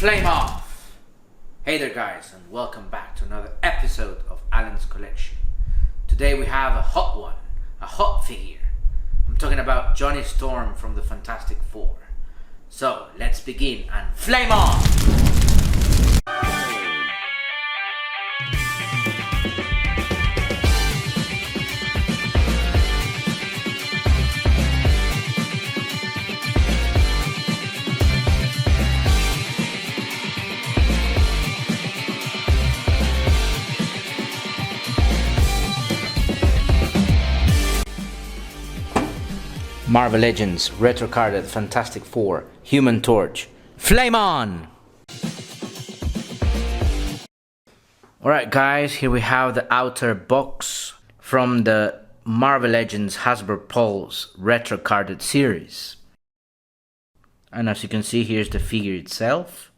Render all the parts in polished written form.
Flame off! Hey there guys, and welcome back to another episode of Alan's Collection. Today we have a hot one, a hot figure. I'm talking about Johnny Storm from the Fantastic Four. So let's begin and flame off! Marvel Legends, Retro Carded, Fantastic Four, Human Torch. Flame on! Alright guys, here we have the outer box from the Marvel Legends Hasbro Pulse Retro Carded series. And as you can see, here's the figure itself.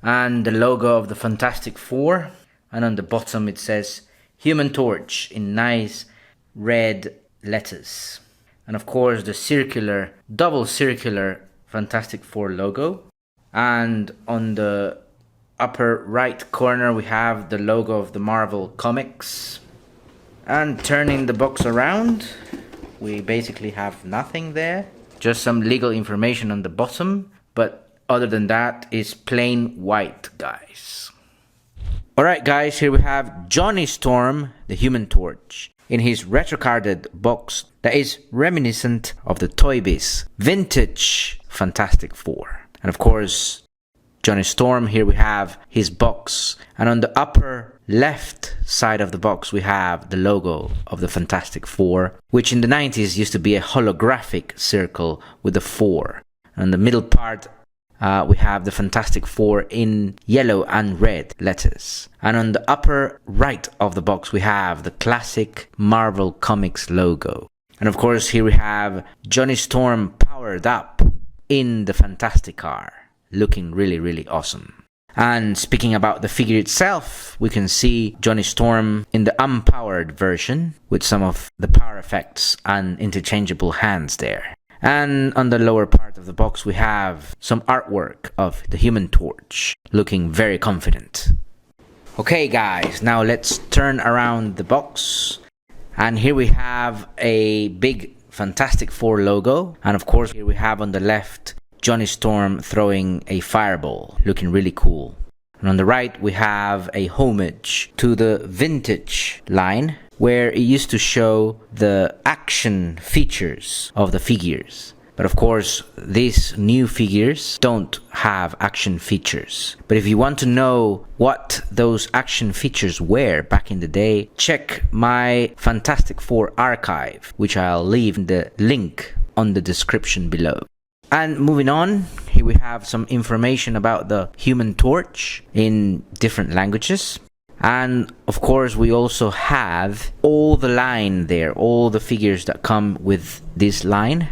And the logo of the Fantastic Four. And on the bottom it says Human Torch in nice red letters. And of course the circular, double circular Fantastic Four logo. And on the upper right corner we have the logo of the Marvel Comics. And turning the box around, we basically have nothing there. Just some legal information on the bottom. But other than that, it's plain white, guys. Alright guys, here we have Johnny Storm, the Human Torch, in his retro-carded box that is reminiscent of the Toy Biz vintage Fantastic Four. And of course, Johnny Storm, here we have his box. And on the upper left side of the box, we have the logo of the Fantastic Four, which in the 90s used to be a holographic circle with the 4. And in the middle part, we have the Fantastic Four in yellow and red letters. And on the upper right of the box, we have the classic Marvel Comics logo. And of course, here we have Johnny Storm powered up in the Fantastic Car, looking really awesome. And speaking about the figure itself, we can see Johnny Storm in the unpowered version with some of the power effects and interchangeable hands there. And on the lower part of the box we have some artwork of the Human Torch, looking very confident. Okay guys, now let's turn around the box. And here we have a big Fantastic Four logo. And of course here we have on the left Johnny Storm throwing a fireball, looking really cool. And on the right we have a homage to the vintage line, where it used to show the action features of the figures. But of course, these new figures don't have action features. But if you want to know what those action features were back in the day, check my Fantastic Four archive, which I'll leave the link on the description below. And moving on, here we have some information about the Human Torch in different languages. And of course we also have all the line there, all the figures that come with this line.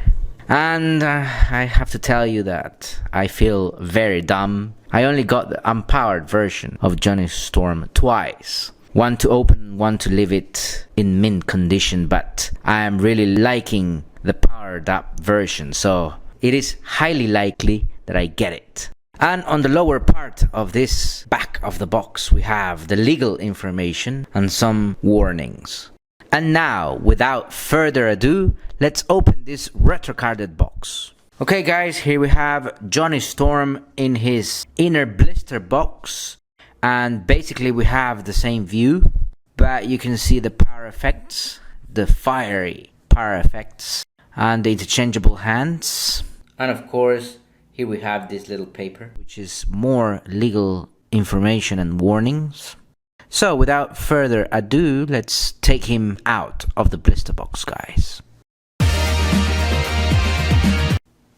And I have to tell you that I feel very dumb. I only got the unpowered version of Johnny Storm twice. One to open, one to leave it in mint condition, but I am really liking the powered up version, so it is highly likely that I get it. And on the lower part of this back of the box, we have the legal information and some warnings. And now, without further ado, let's open this retro-carded box. Okay guys, here we have Johnny Storm in his inner blister box. And basically we have the same view, but you can see the power effects, the fiery power effects, and the interchangeable hands. And of course, here we have this little paper, which is more legal information and warnings. So without further ado, let's take him out of the blister box, guys.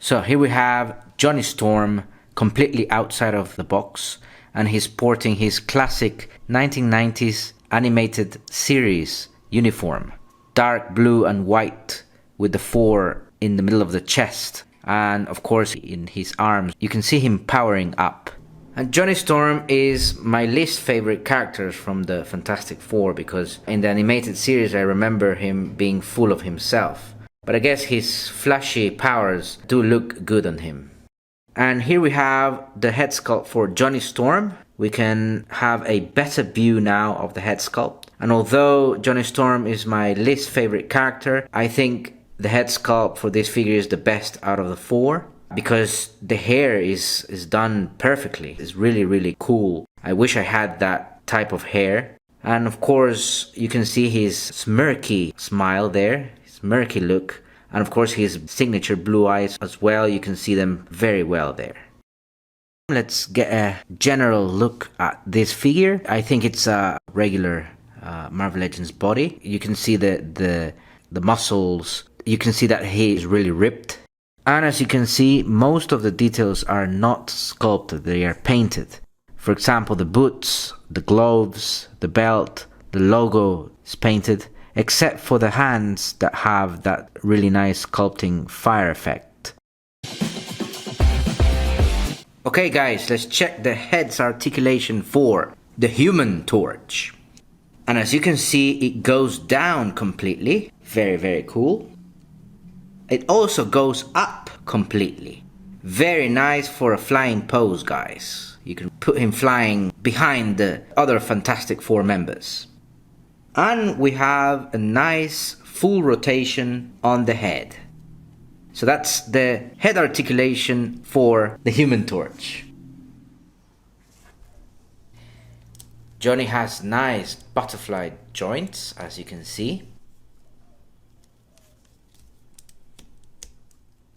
So here we have Johnny Storm completely outside of the box, and he's sporting his classic 1990s animated series uniform. Dark blue and white with the 4 in the middle of the chest. And of course in his arms you can see him powering up. And Johnny Storm is my least favorite characters from the Fantastic Four, because in the animated series I remember him being full of himself. But I guess his flashy powers do look good on him. And here we have the head sculpt for Johnny Storm. We can have a better view now of the head sculpt. And although Johnny Storm is my least favorite character, I think the head sculpt for this figure is the best out of the four, because the hair is done perfectly. It's really, really cool. I wish I had that type of hair. And of course, you can see his smirky smile there, his smirky look. And of course, his signature blue eyes as well. You can see them very well there. Let's get a general look at this figure. I think it's a regular Marvel Legends body. You can see the muscles. You can see that he is really ripped. And as you can see, most of the details are not sculpted, they are painted. For example, the boots, the gloves, the belt, the logo is painted, except for the hands that have that really nice sculpting fire effect. Okay guys, let's check the head's articulation for the Human Torch. And as you can see, it goes down completely. Very, very cool. It also goes up completely. Very nice for a flying pose, guys. You can put him flying behind the other Fantastic Four members. And we have a nice full rotation on the head. So that's the head articulation for the Human Torch. Johnny has nice butterfly joints, as you can see.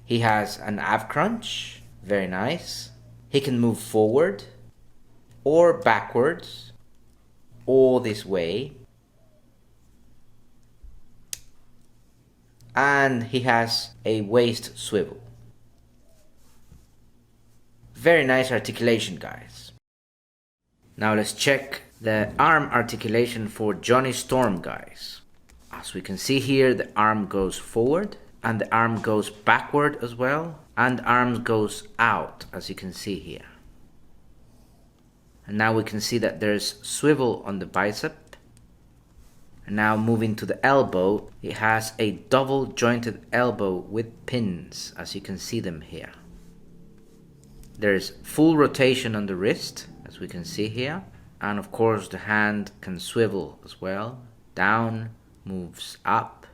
He has an ab crunch, very nice. He can move forward or backwards or this way. And he has a waist swivel. Very nice articulation, guys. Now let's check the arm articulation for Johnny Storm, guys. As we can see here, the arm goes forward and the arm goes backward as well, and the arm goes out, as you can see here. And now we can see that there's swivel on the bicep. And now moving to the elbow, it has a double jointed elbow with pins, as you can see them here. There's full rotation on the wrist, as we can see here. And of course the hand can swivel as well. Down, moves up.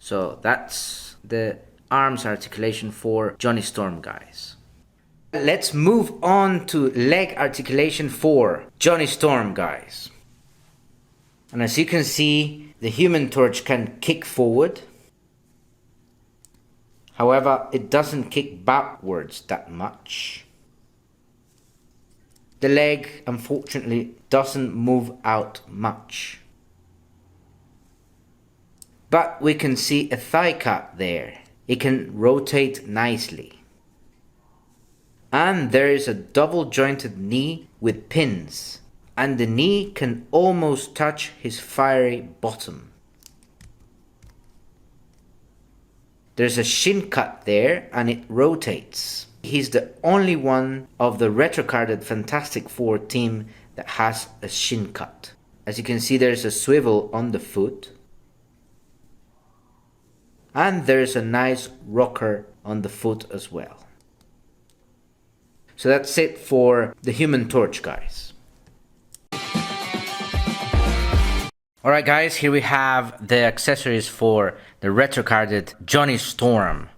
So that's the arms articulation for Johnny Storm, guys. Let's move on to leg articulation for Johnny Storm, guys. And as you can see, the Human Torch can kick forward. However, it doesn't kick backwards that much. The leg, unfortunately, doesn't move out much. But we can see a thigh cut there. It can rotate nicely. And there is a double jointed knee with pins. And the knee can almost touch his fiery bottom. There's a shin cut there and it rotates. He's the only one of the retro-carded Fantastic Four team that has a shin cut. As you can see, there's a swivel on the foot. And there's a nice rocker on the foot as well. So that's it for the Human Torch, guys. Alright guys, here we have the accessories for the retro-carded Johnny Storm.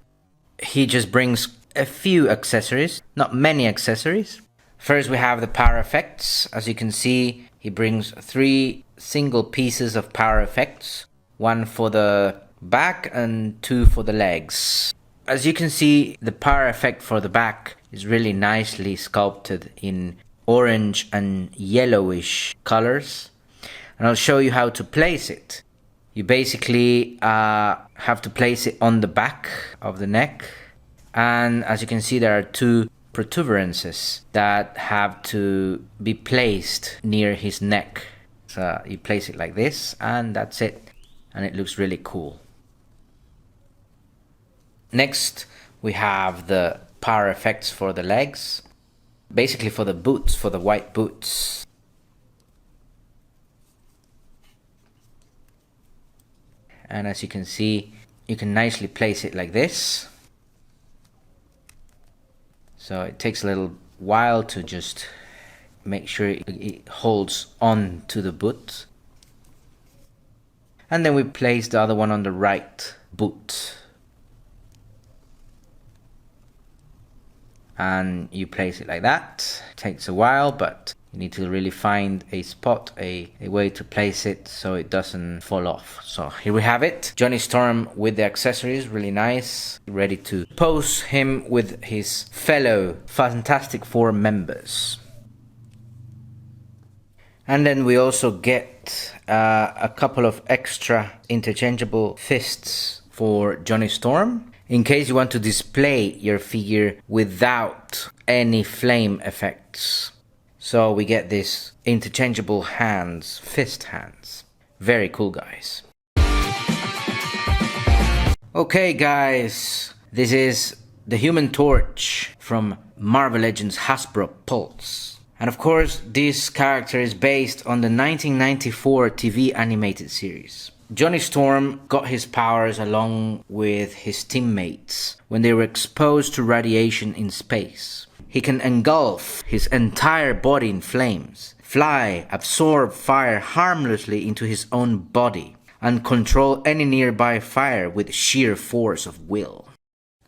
He just brings a few accessories, not many accessories. First we have the power effects. As you can see, he brings 3 single pieces of power effects. 1 for the back and 2 for the legs. As you can see, the power effect for the back is really nicely sculpted in orange and yellowish colors. And I'll show you how to place it. You basically have to place it on the back of the neck. And as you can see, there are 2 protuberances that have to be placed near his neck. So you place it like this and that's it. And it looks really cool. Next, we have the power effects for the legs. Basically for the boots, for the white boots. And as you can see, you can nicely place it like this. So it takes a little while to just make sure it holds on to the boot. And then we place the other one on the right boot. And you place it like that. It takes a while, but you need to really find a spot, a way to place it so it doesn't fall off. So here we have it. Johnny Storm with the accessories, really nice. Ready to pose him with his fellow Fantastic Four members. And then we also get a couple of extra interchangeable fists for Johnny Storm, in case you want to display your figure without any flame effects. So we get these interchangeable hands, fist hands. Very cool, guys. Okay, guys, this is the Human Torch from Marvel Legends Hasbro Pulse. And of course, this character is based on the 1994 TV animated series. Johnny Storm got his powers along with his teammates when they were exposed to radiation in space. He can engulf his entire body in flames, fly, absorb fire harmlessly into his own body, and control any nearby fire with sheer force of will.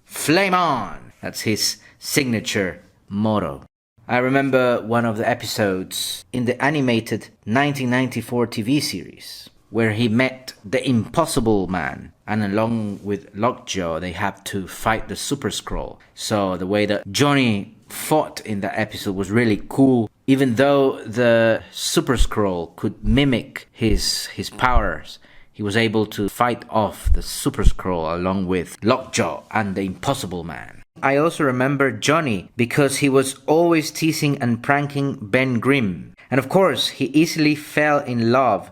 Flame on! That's his signature motto. I remember one of the episodes in the animated 1994 TV series where he met the Impossible Man, and along with Lockjaw they had to fight the Super Skrull. So the way that Johnny fought in that episode was really cool. Even though the Super Skrull could mimic his powers, he was able to fight off the Super Skrull along with Lockjaw and the Impossible Man. I also remember Johnny because he was always teasing and pranking Ben Grimm. And of course, he easily fell in love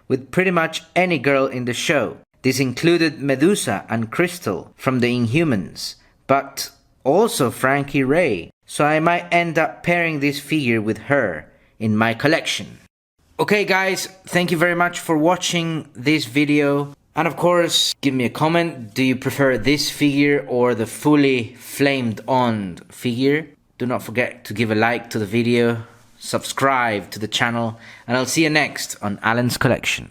with pretty much any girl in the show. This included Medusa and Crystal from the Inhumans, but also Frankie Ray. So I might end up pairing this figure with her in my collection. Okay guys, thank you very much for watching this video. And of course, give me a comment. Do you prefer this figure or the fully flamed on figure? Do not forget to give a like to the video, subscribe to the channel, and I'll see you next on Alan's Collection.